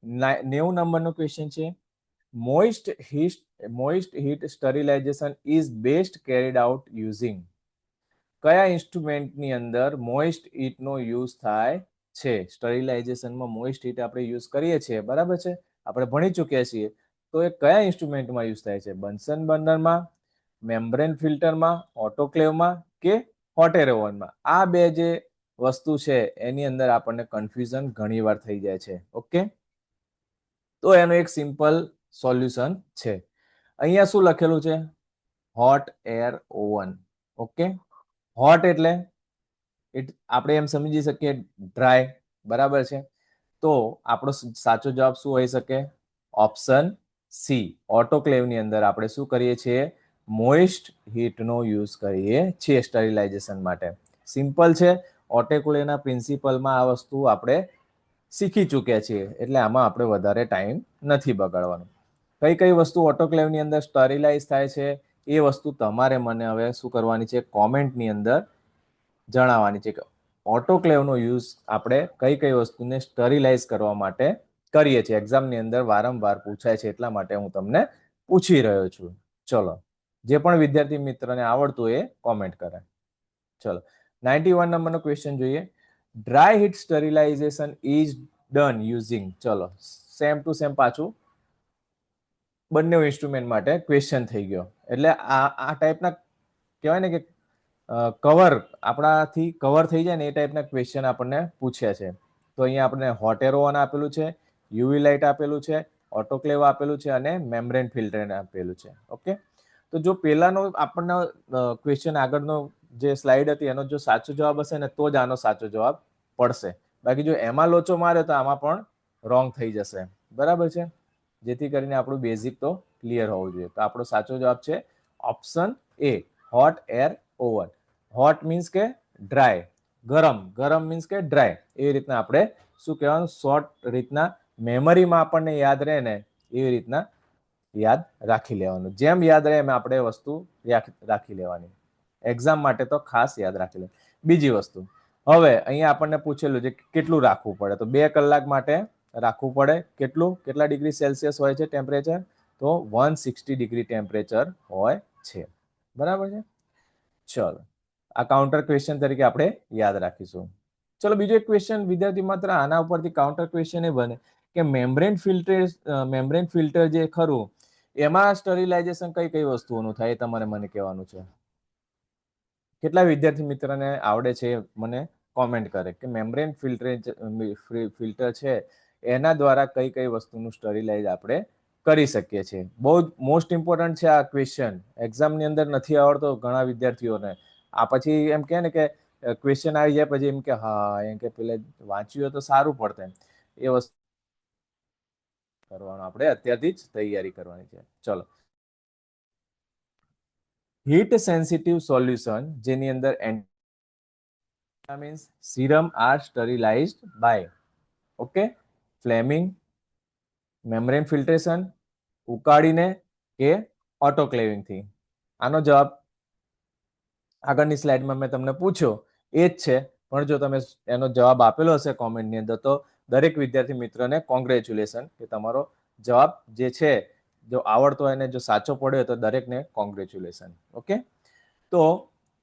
90 નંબરનો ક્વેશ્ચન છે. Moist heat sterilization is best carried out using. કયા ઇન્સ્ટ્રુમેન્ટની અંદર મોઇસ્ટ હીટનો યુઝ થાય છે? સ્ટરીલાઇઝેશનમાં મોઇસ્ટ હીટ આપણે યુઝ કરીએ છીએ, બરાબર છે, આપણે ભણી ચૂક્યા છીએ. તો એ કયા ઇન્સ્ટ્રુમેન્ટમાં યુઝ થાય છે? બન્સન બર્નરમાં, મેમ્બ્રેન ફિલ્ટરમાં, ઓટોક્લેવમાં કે હોટ એર ઓવનમાં? આ બે જે વસ્તુ છે એની અંદર આપણને કન્ફ્યુઝન ઘણીવાર થઈ જાય છે. ઓકે, તો એનું એક સિમ્પલ સોલ્યુશન છે. અહીંયા શું લખેલું છે? Hot air oven. Okay, hot એટલે આપણે એમ સમજી શકીએ ડ્રાય, બરાબર છે. તો આપણો સાચો જવાબ શું હોઈ શકે? Option C. ઓટોક્લેવની અંદર આપણે શું કરીએ છીએ? મોઇસ્ટ હીટનો યુઝ કરીએ છીએ સ્ટરીલાઇઝેશન માટે. સિમ્પલ છે. ઓટોક્લેવના પ્રિન્સિપલમાં આ વસ્તુ આપણે શીખી ચૂક્યા છીએ, એટલે આમાં આપણે વધારે ટાઈમ નથી બગાડવાનો. કઈ કઈ વસ્તુ ઓટોક્લેવની અંદર સ્ટરીલાઇઝ થાય છે એ વસ્તુ તમારે મને હવે શું કરવાની છે? કોમેન્ટની અંદર જણાવવાની છે કે ઓટોક્લેવનો યુઝ આપણે કઈ કઈ વસ્તુને સ્ટરીલાઇઝ કરવા માટે કરીએ છીએ. એક્ઝામની અંદર વારંવાર પૂછાય છે, એટલા માટે હું તમને પૂછી રહ્યો છું. ચલો, જે પણ વિદ્યાર્થી મિત્રને આવડતું એ કોમેન્ટ કરે. ચલો 91 નંબરનો ક્વેશ્ચન જોઈએ. Dry heat sterilization is done using. ચલો સેમ ટુ સેમ પાછું બંને ઇન્સ્ટ્રુમેન્ટ માટે ક્વેશ્ચન થઈ ગયો. એટલે આ ટાઈપના કહેવાય ને કે કવર આપણાથી કવર થઈ જાય ને એ ટાઈપના ક્વેશ્ચન આપણને પૂછ્યા છે. તો અહીંયા આપણને હોટ એર ઓવન આપેલું છે, યુવી લાઇટ આપેલું છે, ઓટોક્લેવ આપેલું છે અને મેમ્બ્રેન ફિલ્ટર આપેલું છે. ઓકે, તો જો પેલાનો આપણને ક્વેશ્ચન આગળનો જે સ્લાઇડ હતી એનો જો સાચો જવાબ હશે ને તો જ આનો સાચો જવાબ પડશે. બાકી જો એમાં લોચો માર્યો તો આમાં પણ રોંગ થઈ જશે. બરાબર છે. જેથી કરીને આપણું બેઝિક તો ક્લિયર હોવું જોઈએ. તો આપણો સાચો જવાબ છે option A, hot air oven. Hot means કે ડ્રાય, ગરમ, ગરમ મીન્સ કે ડ્રાય. એવી રીતના આપણે શું કહેવાનું? શોર્ટ રીતના મેમરીમાં આપણને યાદ રહે ને એવી રીતના યાદ રાખી લેવાનું. જેમ યાદ રહે એમ આપણે વસ્તુ રાખી લેવાની. એક્ઝામ માટે તો ખાસ યાદ રાખી લે. બીજી વસ્તુ, હવે અહીંયા આપણને પૂછેલું છે કેટલું રાખવું પડે. તો 2 કલાક માટે રાખવું પડે. કેટલું? કેટલા ડિગ્રી સેલ્સિયસ હોય છે ટેમ્પરેચર? તો 160 ડિગ્રી ટેમ્પરેચર હોય છે. બરાબર છે. ચલો, આ કાઉન્ટર ક્વેશ્ચન તરીકે આપણે યાદ રાખીશું. ચલો બીજો એક ક્વેશ્ચન વિદ્યાર્થી માત્ર આના ઉપરથી કાઉન્ટર ક્વેશ્ચન એ બને કે મેમ્બ્રેન ફિલ્ટર જે ખરું એમાં સ્ટરીલાઇઝેશન કઈ કઈ વસ્તુઓનું થાય એ તમારે મને કહેવાનું છે. કેટલા વિદ્યાર્થી મિત્રને આવડે છે મને કોમેન્ટ કરે કે મેમ્બ્રેન ફિલ્ટર છે એના દ્વારા કઈ કઈ વસ્તુનું સ્ટરીલાઇઝ આપણે કરી શકીએ છીએ. બહુ જ મોસ્ટ ઇમ્પોર્ટન્ટ છે આ ક્વેશ્ચન. એક્ઝામની અંદર નથી આવડતો ઘણા વિદ્યાર્થીઓને. આ પછી એમ કહે ને કે ક્વેશ્ચન આવી જાય પછી એમ કે હા એમ કે પેલે વાંચ્યું હોય તો સારું પડતે. એ વસ્તુ કરવાનું આપણે અત્યારથી જ તૈયારી કરવાની છે. ચલો, હીટ સેન્સિટિવ સોલ્યુશન જેની અંદર means serum are sterilized by okay flaming, membrane filtration, ઉકાળીને કે ઓટોક્લેવિંગથી. આનો જવાબ આગળની સ્લાઇડમાં મેં તમને પૂછ્યો એ જ છે, પણ જો તમે એનો જવાબ આપેલો હશે કોમેન્ટની અંદર તો દરેક વિદ્યાર્થી મિત્રને કોંગ્રેચ્યુલેશન કે તમારો જવાબ જે છે જો આવડતો હોય અને જો સાચો પડ્યો તો દરેકને કોંગ્રેચ્યુલેશન. ઓકે, તો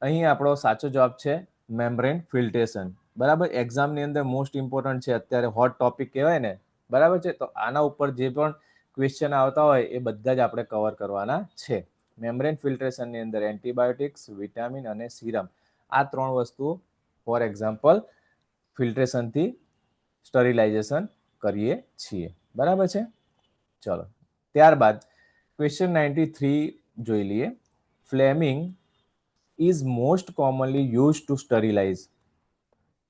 અહીં આપણો સાચો જવાબ છે મેમ્બ્રેન ફિલ્ટ્રેશન. બરાબર, એક્ઝામની અંદર મોસ્ટ ઇમ્પોર્ટન્ટ છે, અત્યારે હોટ ટોપિક કહેવાય ને. બરાબર છે, તો આના ઉપર જે પણ ક્વેશ્ચન આવતા હોય એ બધા જ આપણે કવર કરવાના છે. મેમ્બ્રેન ફિલ્ટ્રેશનની અંદર એન્ટીબાયોટિક્સ, વિટામિન અને સિરમ આ ત્રણ વસ્તુ ફોર એક્ઝામ્પલ ફિલ્ટ્રેશનથી સ્ટરીલાઇઝેશન કરીએ છીએ. બરાબર છે, ચલો ત્યારબાદ ક્વેશ્ચન 93 જોઈ લઈએ. Flaming is most commonly use to sterilize.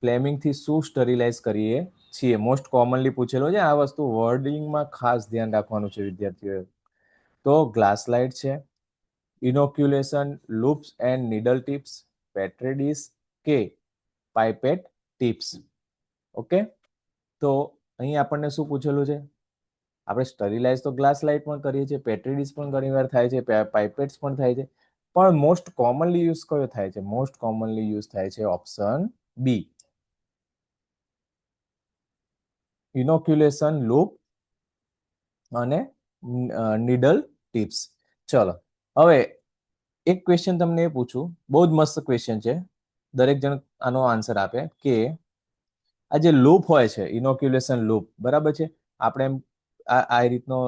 ફ્લેમિંગથી શું સ્ટરીલાઇઝ કરીએ છીએ? મોસ્ટ કોમનલી પૂછેલો છે આ વસ્તુ, વર્ડિંગમાં ખાસ ધ્યાન રાખવાનું છે વિદ્યાર્થીઓએ. તો ગ્લાસ સ્લાઇડ છે, inoculation, loops and needle tips, petri dish કે પાઇપેટ ટિપ્સ. ઓકે, તો અહીં આપણને શું પૂછેલું છે? આપણે સ્ટરીલાઇઝ તો ગ્લાસ સ્લાઇડ પણ કરીએ છીએ, પેટ્રી ડીશ પણ ઘણી વાર થાય છે, પાઇપેટ્સ પણ થાય છે, પણ મોસ્ટ કોમનલી યુઝ કયો થાય છે? મોસ્ટ કોમનલી યુઝ થાય છે ઓપ્શન બી, ઇનોક્યુલેશન, લૂપ અને નીડલ ટિપ્સ. ચલો હવે એક ક્વેશ્ચન તમને એ પૂછું, બહુ જ મસ્ત ક્વેશ્ચન છે, દરેક જણ આનો આન્સર આપે કે આ જે લૂપ હોય છે, ઇનોક્યુલેશન લૂપ, બરાબર છે, આપણે એમ આ રીતનો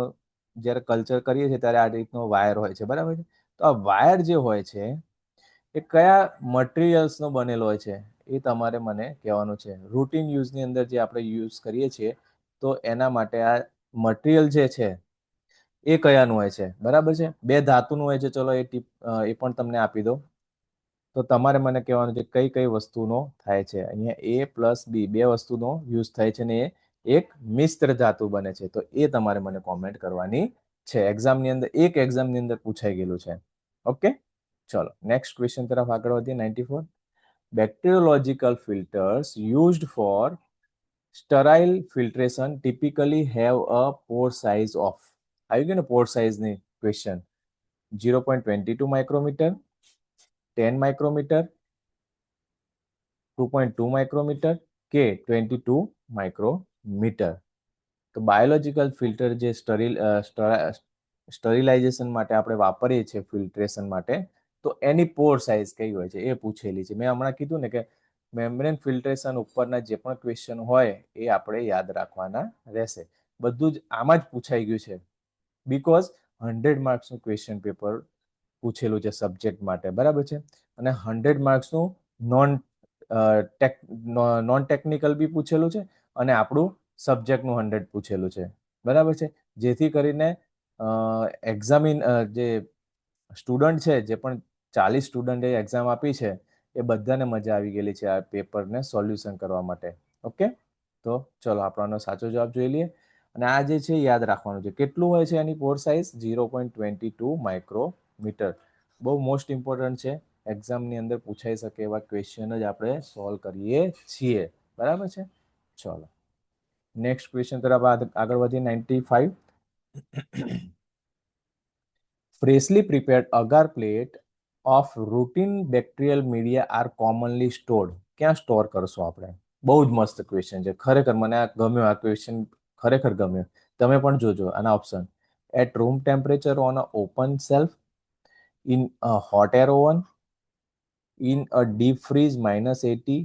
જ્યારે કલ્ચર કરીએ છીએ ત્યારે આ રીતનો વાયર હોય છે, બરાબર છે. તો આ વાયર જે હોય છે એ કયા મટીરિયલ્સનો બનેલો હોય છે એ તમારે મને કહેવાનું છે. રૂટીન યુઝની અંદર જે આપણે યુઝ કરીએ છીએ તો એના માટે આ મટીરિયલ જે છે એ કયાનું હોય છે? બરાબર છે, બે ધાતુનું હોય છે, ચલો એ ટીપ એ પણ તમને આપી દો. તો તમારે મને કહેવાનું છે કઈ કઈ વસ્તુનો થાય છે. અહીંયા A પ્લસ B બે વસ્તુનો યુઝ થાય છે ને એ એક મિશ્ર ધાતુ બને છે. તો એ તમારે મને કોમેન્ટ કરવાની છે. એક્ઝામની અંદર એક્ઝામની અંદર પૂછાઈ ગયેલું છે. ઓકે, ચલો નેક્સ્ટ ક્વેશ્ચન તરફ આગળ વધીએ. 94. Bacteriological filters used for sterile filtration typically have a pore size of, આવી ગયું ને પોર સાઇઝની ક્વેશ્ચન, 0.22 માઇક્રોમીટર, 10 માઇક્રોમીટર, 2.2 માઇક્રોમીટર કે 22 માઇક્રોમીટર. તો બાયોલોજિકલ ફિલ્ટર જે સ્ટરીલાઇઝેશન માટે આપણે વાપરીએ છીએ ફિલ્ટ્રેશન માટે, તો એની પોર સાઇઝ કઈ હોય છે એ પૂછેલી છે. મેં હમણાં કીધું ને કે મેમ્બ્રેન ફિલ્ટ્રેશન ઉપરના જે પણ ક્વેશ્ચન હોય એ આપણે યાદ રાખવાના રહેશે. બધું જ આમાં જ પૂછાઈ ગયું છે, બીકોઝ 100 માર્ક્સનું ક્વેશ્ચન પેપર પૂછેલું છે સબ્જેક્ટ માટે, બરાબર છે. અને 100 માર્ક્સનું નોન ટેકનિકલ બી પૂછેલું છે અને આપણું સબ્જેક્ટનું 100 પૂછેલું છે, બરાબર છે. જેથી કરીને જે સ્ટુડન્ટ છે, જે પણ 40 સ્ટુડન્ટે એક્ઝામ આપી છે એ બધાને મજા આવી ગયેલી છે આ પેપરને સોલ્યુશન કરવા માટે. ઓકે, તો ચલો આપણો સાચો જવાબ જોઈ લઈએ. અને આ જે છે યાદ રાખવાનું છે, કેટલું હોય છે એની પોર સાઇઝ? 0.22 માઇક્રોમીટર. બહુ મોસ્ટ ઇમ્પોર્ટન્ટ છે, એક્ઝામની અંદર પૂછાઈ શકે એવા ક્વેશ્ચન જ આપણે સોલ્વ કરીએ છીએ, બરાબર છે. ચલો નેક્સ્ટ ક્વેશ્ચન તરફ આગળ વધીએ. 95. Freshly prepared agar plate of routine bacterial media are commonly stored. ક્યાં સ્ટોર કરશો આપણે? બહુ જ મસ્ત ક્વેશ્ચન છે, ખરેખર મને આ ગમ્યો, આ ક્વેશ્ચન ખરેખર ગમ્યો. તમે પણ જોજો આના option. At room temperature on a open shelf, in a hot air oven, in a deep freeze -80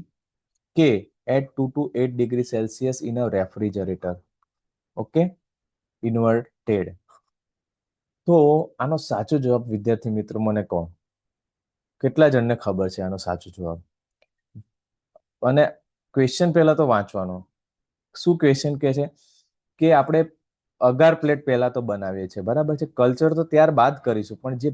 કે at 2 to 8 degree Celsius in a refrigerator. Okay, inverted. તો આનો સાચો જવાબ વિદ્યાર્થી મિત્રો મને કહો, કેટલા જણને ખબર છે આનો સાચો જવાબ? અને ક્વેશ્ચન પહેલા તો વાંચવાનો. શું ક્વેશ્ચન કે છે કે આપણે અગાર પ્લેટ પહેલા તો બનાવીએ છીએ, બરાબર છે. કલ્ચર તો ત્યારબાદ કરીશું, પણ જે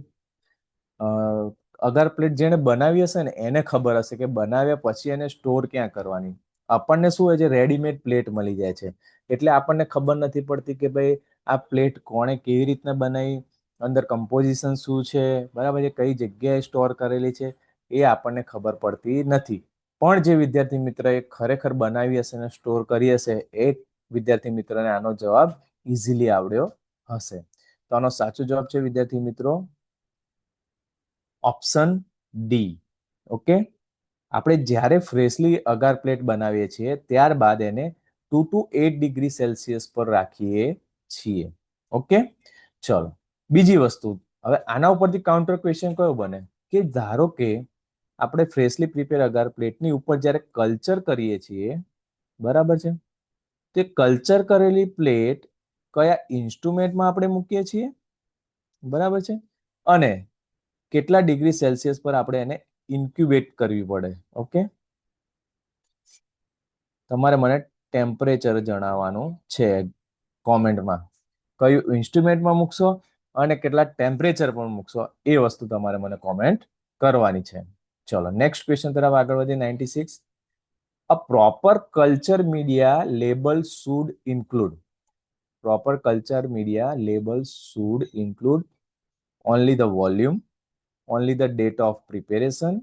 અગાર પ્લેટ જેને બનાવી હશે ને એને ખબર હશે કે બનાવ્યા પછી એને સ્ટોર ક્યાં કરવાની. આપણને શું હોય છે, રેડીમેડ પ્લેટ મળી જાય છે, એટલે આપણને ખબર નથી પડતી કે ભાઈ આ પ્લેટ કોણે કેવી રીતના બનાવી, અંદર કમ્પોઝિશન શું છે, બરાબર છે, કઈ જગ્યાએ સ્ટોર કરેલી છે એ આપણને ખબર પડતી નથી. પણ જે વિદ્યાર્થી મિત્ર એ ખરેખર બનાવી હશે અને સ્ટોર કરી હશે એ વિદ્યાર્થી મિત્રને આનો જવાબ ઇઝીલી આવડ્યો હશે. તો આનો સાચો જવાબ છે વિદ્યાર્થી મિત્રો ઓપ્શન ડી. ઓકે, આપણે જ્યારે ફ્રેશલી અગાર પ્લેટ બનાવીએ છીએ ત્યારબાદ એને 2 to 8 ડિગ્રી સેલ્સિયસ પર રાખીએ છીએ. ઓકે, ચલો બીજી વસ્તુ. હવે આના ઉપરથી કાઉન્ટર ક્વેશ્ચન કયો બને કે ધારો કે આપણે ફ્રેશલી પ્રિપેર અગાર પ્લેટની ઉપર જ્યારે કલ્ચર કરીએ છીએ, બરાબર છે, તે કલ્ચર કરેલી પ્લેટ કયા ઇન્સ્ટ્રુમેન્ટમાં આપણે મૂકીએ છીએ, બરાબર છે, અને કેટલા ડિગ્રી સેલ્સિયસ પર આપણે એને ઇન્ક્યુબેટ કરવી પડે. ઓકે, તમારે મને ટેમ્પરેચર જણાવવાનું છે કોમેન્ટમાં. કયું ઇન્સ્ટ્રુમેન્ટમાં મૂકશો અને કેટલા ટેમ્પરેચર પર મૂકશો એ વસ્તુ તમારે મને કોમેન્ટ કરવાની છે. ચલો નેક્સ્ટ ક્વેશ્ચન તરફ આગળ વધીએ. 96. A proper culture media label should include. Proper culture media labels should include only the volume, only the date of preparation,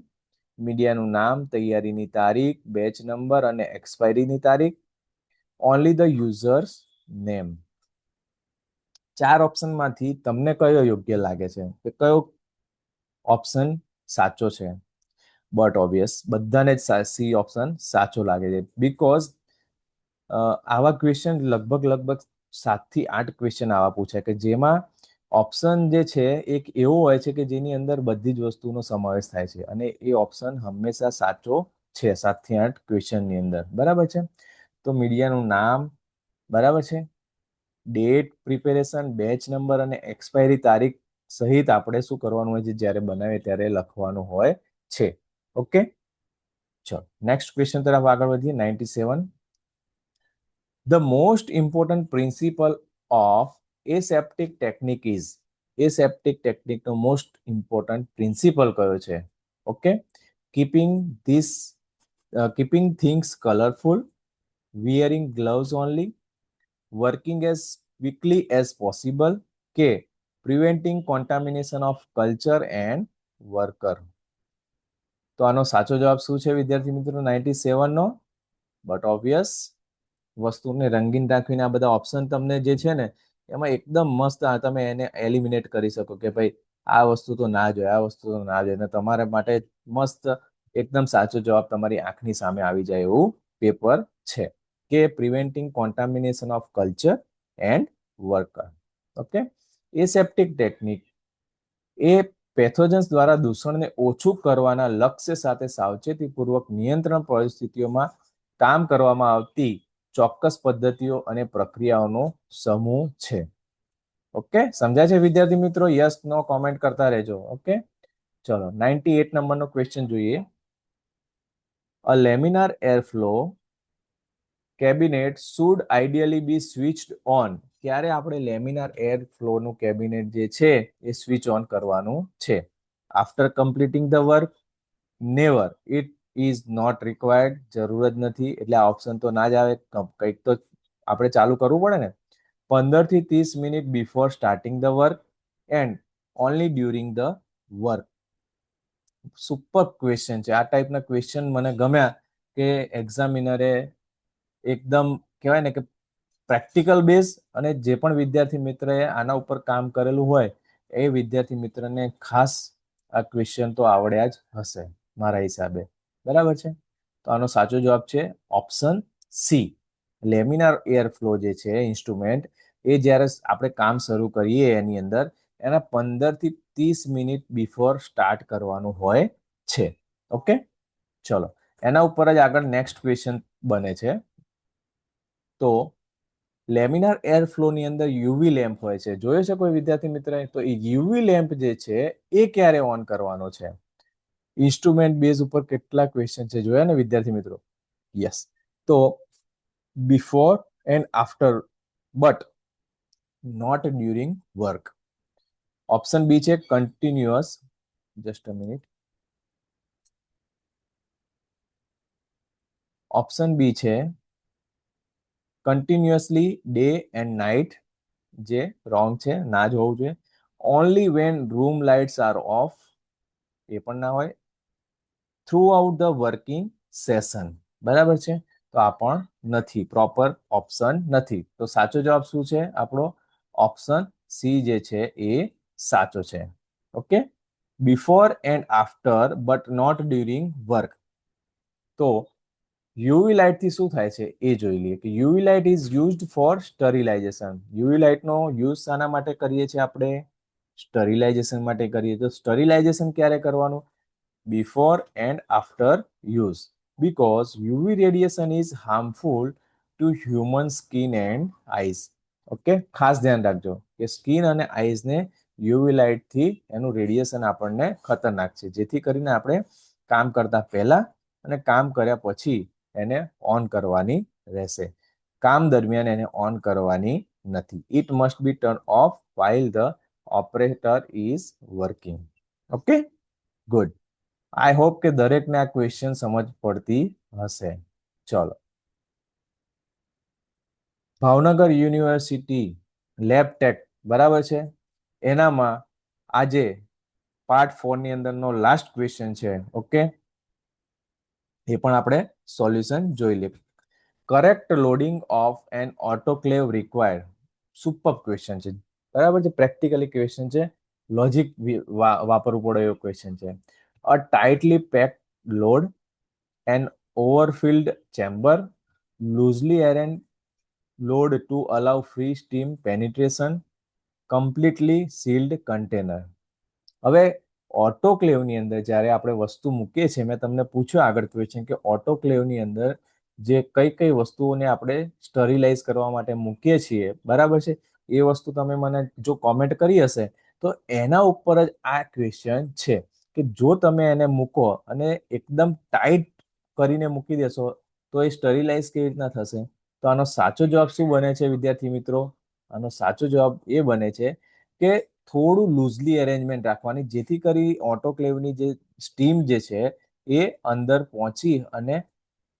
મીડિયાનું નામ, તૈયારીની તારીખ, બેચ નંબર અને એક્સપાયરીની તારીખ, only the users name. 4 ઓપ્શનમાંથી તમને કયો યોગ્ય લાગે છે કે કયો ઓપ્શન સાચો છે? બટ ઓબ્વિયસ બધાને જ સી ઓપ્શન સાચો લાગે છે, બીકોઝ આવા ક્વેશ્ચન લગભગ 7 થી 8 ક્વેશ્ચન આવા પૂછાય કે જેમાં ઓપ્શન જે છે એક એવો હોય છે કે જેની અંદર બધી જ વસ્તુનો સમાવેશ થાય છે અને એ ઓપ્શન હંમેશા સાચો છે 7 થી 8 ક્વેશ્ચનની અંદર. બરાબર છે, તો મીડિયાનું નામ, બરાબર છે, ડેટ, પ્રિપેરેશન, બેચ નંબર અને એક્સપાયરી તારીખ સહિત આપણે શું કરવાનું હોય છે જ્યારે બનાવીએ ત્યારે લખવાનું હોય છે. ઓકે, ચલો નેક્સ્ટ ક્વેશ્ચન તરફ આગળ વધીએ. 97. The most important principle of aseptic technique is. aseptic technique no most important principle કયો છે? Okay, keeping things colorful, wearing gloves only, working as quickly as possible, કે preventing contamination of culture and worker. તો આનો સાચો જવાબ શું છે વિદ્યાર્થી મિત્રો 97 નો? બટ ઓબ્વિયસ વસ્તુને રંગીન રાખીને આ બધા ઓપ્શન તમને જે છે ને એમાં એકદમ મસ્ત તમે એને એલિમિનેટ કરી શકો કે ભાઈ આ વસ્તુ તો ના જોઈએ, આ વસ્તુ તો ના જોઈએ, અને તમારા માટે મસ્ત એકદમ સાચો જવાબ તમારી આંખની સામે આવી જાય એવું પેપર છે કે preventing contamination of culture and worker. Okay, aseptic technique એ પેથોજન્સ દ્વારા દૂષણને ઓછું કરવાના લક્ષ્ય સાથે સાવચેતીપૂર્વક નિયંત્રણ પરિસ્થિતિઓમાં કામ કરવામાં આવતી ચોક્કસ પદ્ધતિઓ અને પ્રક્રિયાઓનો સમૂહ છે. ઓકે, સમજાય છે વિદ્યાર્થી મિત્રો? યસ નો કોમેન્ટ કરતા રહેજો. ઓકે, ચલો 98 નંબરનો ક્વેશ્ચન જોઈએ. A laminar airflow cabinet should ideally be switched on. ત્યારે આપણે લેમિનાર એર ફ્લોનું કેબિનેટ જે છે એ સ્વિચ ઓન કરવાનું છે. After completing the work, never, it is not required, જરૂર જ નથી, એટલે આ ઓપ્શન તો ના જ આવે, કંઈક તો આપણે ચાલુ કરવું પડે ને. 15 થી 30 minute before starting the work and only during the work. Super question છે. આ ટાઈપના ક્વેશ્ચન મને ગમ્યા કે એક્ઝામિનરે એકદમ કહેવાય ને કે પ્રેક્ટિકલ બેઝ, અને જે પણ વિદ્યાર્થી મિત્રએ આના ઉપર કામ કરેલું હોય એ વિદ્યાર્થી મિત્રને ખાસ આ ક્વેશ્ચન તો આવડ્યા જ હશે મારા હિસાબે. બરાબર છે, તો આનો સાચો જવાબ છે option C. Laminar air flow જે છે ઇન્સ્ટ્રુમેન્ટ એ જ્યારે આપણે કામ શરૂ કરીએ એની અંદર એના 15 થી 30 મિનિટ બિફોર સ્ટાર્ટ કરવાનું હોય છે. ઓકે, ચલો એના ઉપર જ આગળ નેક્સ્ટ ક્વેશ્ચન બને છે. તો લેમિનાર એર ફ્લો ની અંદર યુવી લેમ્પ હોય છે, જોયો છે કોઈ વિદ્યાર્થી મિત્ર? તો એ યુવી લેમ્પ જે છે એ ક્યારે ઓન કરવાનો છે? ઇન્સ્ટ્રુમેન્ટ બેઝ ઉપર કેટલા ક્વેશ્ચન છે જોયા ને વિદ્યાર્થી મિત્રો? યસ, તો before and after, but not during work. Option B છે continuous, just a minute, option B છે કન્ટિન્યુઅસલી ડે એન્ડ નાઇટ, જે રોંગ છે, ના જ હોવું જોઈએ. Only when room lights are off, એ પણ ના હોય. Throughout the working session, બરાબર છે, તો આ પણ નથી, પ્રોપર ઓપ્શન નથી. તો સાચો જવાબ શું છે આપણો? ઓપ્શન સી જે છે એ સાચો છે. Okay, before and after but not during work. તો યુવી લાઇટ થી શું થાય છે એ જોઈ લઈએ કે UV light is used for sterilization. UV light નો યુઝ શાના માટે કરીએ છીએ આપણે? સ્ટરીલાઇઝેશન માટે કરીએ. તો સ્ટરીલાઇઝેશન ક્યારે કરવાનું? Before and after use, because UV radiation is harmful two human skin and eyes. Okay, ખાસ ધ્યાન રાખજો કે સ્કિન અને આઈઝ ને યુવી લાઇટ થી એનું રેડિયેશન આપણને ખતરનાક છે, જેથી કરીને આપણે કામ કરતા પહેલા અને કામ કર્યા પછી એને ઓન કરવાની રહેશે. કામ દરમિયાન એને ઓન કરવાની નથી. It must be turn off while the operator is working. Okay, good. I hope કે દરેકને આ ક્વેશ્ચન સમજ પડતી હશે. ચલો, ભાવનગર યુનિવર્સિટી લેબટેક, બરાબર છે, એનામાં આજે પાર્ટ 4 ની અંદરનો લાસ્ટ ક્વેશ્ચન છે. ઓકે, એ પણ આપણે સોલ્યુશન જોઈ લઈએ. Correct loading of an autoclave required. Super question છે, બરાબર છે, પ્રેક્ટિકલી ક્વેશ્ચન છે, લોજિક વાપરવું પડે એવો ક્વેશ્ચન છે. A tightly packed load, an overfilled chamber, loosely arrange load to allow free steam penetration, completely sealed container. હવે ઓટોક્લેવની અંદર જ્યારે આપણે વસ્તુ મૂકીએ છીએ, મેં તમને પૂછ્યું આગળ ક્વેશ્ચન કે ઓટોક્લેવની અંદર જે કઈ કઈ વસ્તુઓને આપણે સ્ટરીલાઇઝ કરવા માટે મૂકીએ છીએ, બરાબર છે, એ વસ્તુ તમે મને જો કોમેન્ટ કરી હશે તો એના ઉપર જ આ ક્વેશ્ચન છે કે જો તમે એને મૂકો અને એકદમ ટાઈટ કરીને મૂકી દેશો તો એ સ્ટરીલાઇઝ કેવી રીતના થશે? તો આનો સાચો જવાબ શું બને છે વિદ્યાર્થી મિત્રો? આનો સાચો જવાબ એ બને છે કે થોડું લૂઝલી અરેન્જમેન્ટ રાખવાની, જેથી કરી ઓટોક્લેવની જે સ્ટીમ જે છે એ અંદર પહોંચી અને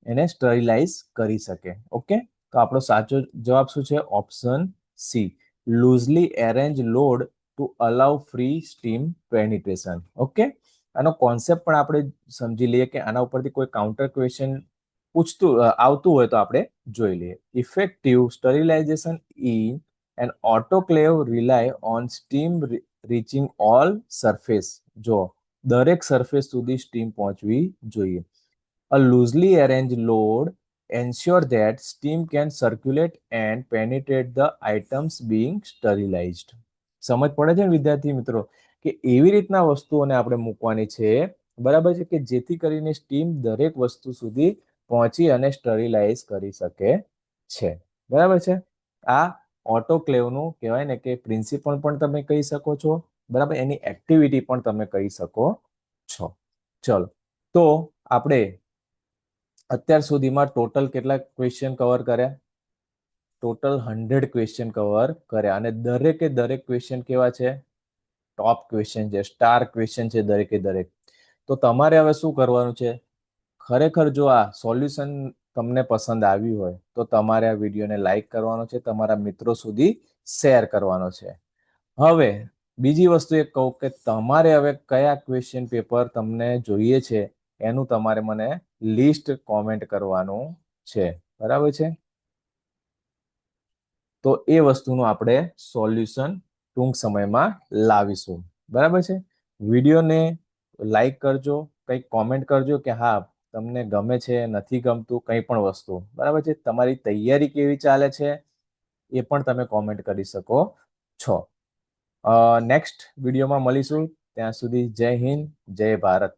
એને સ્ટરીલાઇઝ કરી શકે. ઓકે, તો આપણો સાચો જવાબ શું છે? Option C, loosely arrange load to allow free steam penetration. Okay, આનો કોન્સેપ્ટ પણ આપણે સમજી લઈએ કે આના ઉપરથી કોઈ કાઉન્ટર ક્વેશ્ચન આવતું હોય તો આપણે જોઈ લઈએ. Effective sterilization in an autoclave rely on steam reaching all surface. જો દરેક સરફેસ સુધી સ્ટીમ પહોંચવી જોઈએ. A loosely arranged load ensure that steam can circulate and penetrate the items being sterilized. સમજ પડે છે ને વિદ્યાર્થી મિત્રો કે એવી રીતના વસ્તુઓને આપણે મૂકવાની છે, બરાબર છે, કે જેથી કરીને સ્ટીમ દરેક વસ્તુ સુધી પહોંચી અને સ્ટરીલાઇઝ કરી શકે છે. બરાબર છે, આ ઓટોક્લેવનું કહેવાય ને કે પ્રિન્સિપલ પણ તમે કહી શકો છો, બરાબર, એની એક્ટિવિટી પણ તમે કહી શકો છો. ચલો, તો આપણે અત્યાર સુધીમાં ટોટલ કેટલા ક્વેશ્ચન કવર કર્યા? ટોટલ 100 ક્વેશ્ચન કવર કર્યા, અને દરેકે દરેક ક્વેશ્ચન કેવા છે? ટોપ ક્વેશ્ચન છે, સ્ટાર ક્વેશ્ચન છે દરેકે દરેક. તો તમારે હવે શું કરવાનું છે? ખરેખર જો આ સોલ્યુશન તમને પસંદ આવ્યું હોય તો તમારે આ વિડીયોને લાઈક કરવાનો છે, તમારા મિત્રો સુધી શેર કરવાનો છે. હવે બીજી વસ્તુ એક કહું કે તમારે હવે કયા ક્વેશ્ચન પેપર તમને જોઈએ છે એનું તમારે મને લિસ્ટ કોમેન્ટ કરવાનું છે, બરાબર છે. તો એ વસ્તુનું આપણે સોલ્યુશન ટૂંક સમયમાં લાવીશું, બરાબર છે. વિડીયોને લાઈક કરજો, કંઈક કોમેન્ટ કરજો કે હા તમને ગમે છે, નથી ગમતું, કંઈ પણ વસ્તુ, બરાબર છે. તમારી તૈયારી કેવી ચાલે છે એ પણ તમે કોમેન્ટ કરી શકો છો. નેક્સ્ટ વિડીયોમાં મળીશું. ત્યાં સુધી જય હિન્દ, જય ભારત.